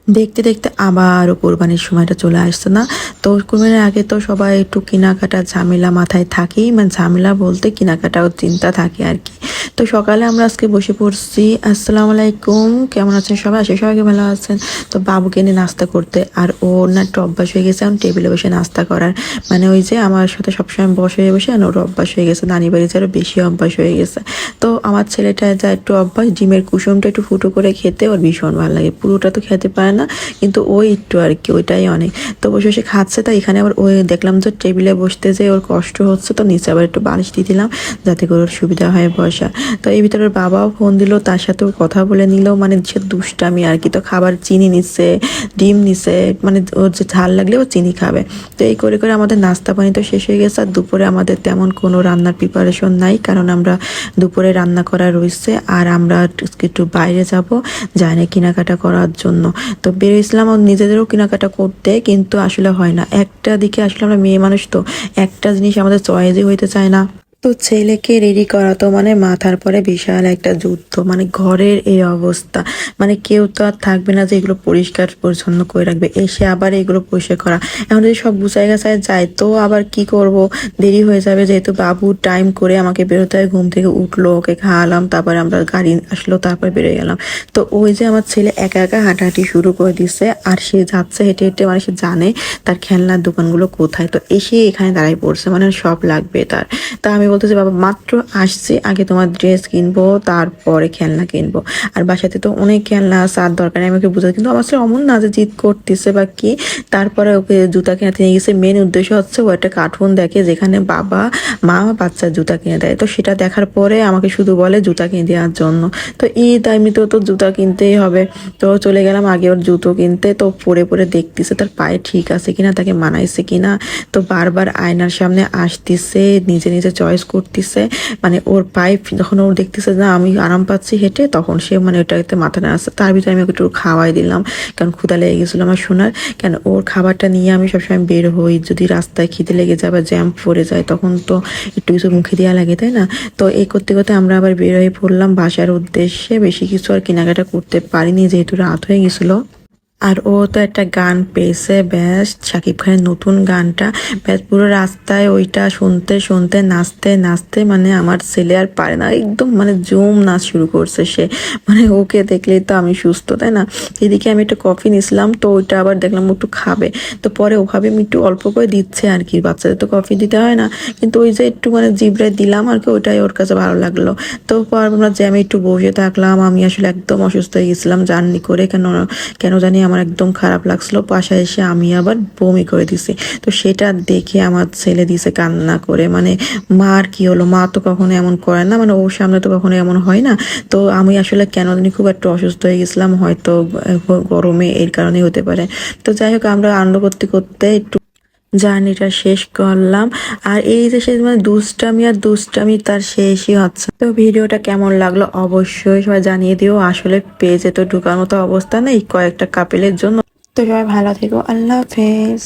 দেখতে দেখতে আবারও কোরবানির সময়টা চলে আসছে না। তো কোরবানির আগে তো সবাই একটু কেনাকাটার ঝামেলা মাথায় থাকেই, মানে ঝামেলা বলতে কেনাকাটাও চিন্তা থাকে আর কি। তো সকালে আমরা আজকে বসে পড়ছি। আসসালামু আলাইকুম, কেমন আছেন সবাই? সবাইকে ভালো আছেন। তো বাবুকে নিয়ে নাস্তা করতে, আর ওর না একটু অভ্যাস হয়ে গেছে এখন টেবিলে বসে নাস্তা করার। মানে ওই যে আমার সাথে সবসময় বসে বসে আর ওর অভ্যাস হয়ে গেছে, নানি বাড়ি আরও বেশি অভ্যাস হয়ে গেছে। তো আমার ছেলেটা যা একটু অভ্যাস, ডিমের কুসুমটা একটু ফুটো করে খেতে ওর ভীষণ ভালো লাগে। পুরোটা তো খেতে পারে না, কিন্তু ওই একটু আর কি, ওইটাই অনেক। তো বসে বসে খাচ্ছে। তো এখানে আবার ওই দেখলাম যে টেবিলে বসতে যে ওর কষ্ট হচ্ছে, তো নিচে আবার একটু বালিশ দিয়ে দিলাম যাতে করে ওর সুবিধা হয় বসা। তো এই ভিতরে ওর বাবাও ফোন দিল, তার সাথেও কথা বলে নিল, মানে সে দুষ্টামি আর কি। তো খাবার চিনি নিচ্ছে, ডিম নিচ্ছে, মানে ওর যে ঝাল লাগলে ও চিনি খাবে। তো এই করে করে আমাদের নাস্তা পানি তো শেষ হয়ে গেছে। আর দুপুরে আমাদের তেমন কোনো রান্নার প্রিপারেশন নাই, কারণ আমরা দুপুরে রান্না করা রয়েছে। আর আমরা একটু বাইরে যাব জানি কেনাকাটা করার জন্য। তো বেরিয়েছিলাম নিজেদেরও কেনাকাটা করতে, কিন্তু আসলে হয় না। একটা দিকে আসলে আমরা মেয়ে মানুষ, তো একটা জিনিস আমাদের চয়েসই হইতে চায় না। তো ছেলেকে রেডি করা তো মানে মাথার পরে বিশাল একটা যুদ্ধ, মানে ঘরের এই অবস্থা, মানে কেউ তো আর থাকবে না যে এগুলো পরিষ্কার পরিচ্ছন্ন করে রাখবে, এসে আবার এগুলো পরিষ্কার করা। এখন যদি সব গুছায় গাছায় যায় তো আবার কি করব, দেরি হয়ে যাবে। যেহেতু বাবু টাইম করে আমাকে বেরোতে হয়, ঘুম থেকে উঠলো, ওকে খাওয়ালাম, তারপরে আমরা গাড়ি আসলো, তারপর বেরোয় গেলাম। তো ওই যে আমার ছেলে একা একা হাঁটাহাঁটি শুরু করে দিছে, আর সে যাচ্ছে হেঁটে হেঁটে, মানে সে জানে তার খেলনার দোকানগুলো কোথায়। তো এসে এখানে দাঁড়াই পড়ছে, মানে সব লাগবে তার। তা আমি বলতেছি, বাবা মাত্র আসছি, আগে তোমার ড্রেস কিনবো তারপরে খেলনা কিনবো। আর বাসাতে তো অনেক খেলনা আছে, আর দরকার নেই আমাকে বুঝাতে। কিন্তু আমার ছেলে অমন না যে জিদ করতেছে বা কি। তারপরে ওকে জুতা কিনাতে নিয়ে গেছে। মেন উদ্দেশ্য হচ্ছে ও একটা কার্টুন দেখে যেখানে বাবা মা বাচ্চার জুতা কিনে দেয়। তো সেটা দেখার পরে আমাকে শুধু বলে জুতা কিনে দেওয়ার জন্য। তো ঈদ এমনিতেও তো জুতা কিনতেই হবে। তো চলে গেলাম আগে ওর জুতো কিনতে। তো পরে পরে দেখতেছে তার পায়ে ঠিক আছে কিনা, তাকে মানাইছে কিনা। তো বারবার আয়নার সামনে আসতেছে, নিজে নিজে চয়েস করতেছে। মানে ওর পায়ে যখন ওর দেখতেছে না আমি আরাম পাচ্ছি হেঁটে, তখন সে মানে ওটাতে মাথা নাড়াচ্ছে। তার ভিতরে আমি ওকে একটু খাওয়াই দিলাম, কারণ ক্ষুধা লেগে গেছিলো আমার সোনার। কেন ওর খাবারটা নিয়ে আমি সবসময় বের হই, যদি রাস্তায় খিদে লেগে যায় বা জ্যাম পড়ে যায় তখন তো একটু কিছু মুখে দেওয়া লাগে, তাই না? তো এই করতে করতে আমরা আবার বের হয়ে পড়লাম বাসার উদ্দেশ্যে। বেশি কিছু আর কেনাকাটা করতে পারিনি, যেহেতু রাত হয়ে গেছিলো। আর ও তো একটা গান পেয়েছে, ব্যাস শাকিব খানের নতুন গানটা, ব্যাস পুরো রাস্তায় ওইটা শুনতে শুনতে নাচতে নাচতে, মানে আমার ছেলে আর পারে না, একদম মানে জুম নাচ শুরু করছে সে। মানে ওকে দেখলেই তো আমি সুস্থ, তাই না? এদিকে আমি একটু কফি নিছিলাম, তো ওইটা আবার দেখলাম ও একটু খাবে। তো পরে ওভাবে আমি একটু অল্প করে দিচ্ছে আর কি, বাচ্চাদের তো কফি দিতে হয় না, কিন্তু ওই যে একটু মানে জিভরায় দিলাম আর কি, ওইটাই ওর কাছে ভালো লাগলো। তো পর আমরা জ্যামে একটু বসে থাকলাম। আমি আসলে একদম অসুস্থ হয়ে গেছিলাম জার্নি করে, কেন কেন জানি আমার একদম খারাপ লাগছিল। বাসায় এসে আমি আবার বমি করে দিছি। তো সেটা দেখে আমার ছেলে দিছে কান্না করে, মানে মার কি হলো, মা তো কখনো এমন করে না, মানে ওর সামনে তো কখনো এমন হয় না। তো আমি আসলে কেন জানি খুব একটু অসুস্থ হয়ে গেছিলাম, হয়তো গরমে এর কারণেই হতে পারে। তো যাই হোক, আমরা আনন্দ করতে করতে একটু জার্নিটা শেষ করলাম। আর এই যে শেষ, মানে দুষ্টামি আর দুষ্টামি তার শেষই হচ্ছে। তো ভিডিওটা কেমন লাগলো অবশ্যই সবাই জানিয়ে দিও। আসলে পেজে তো ঢুকার মতো অবস্থা নেই কয়েকটা কাপেলের জন্য। তো সবাই ভালো থেকো, আল্লাহ হাফেজ।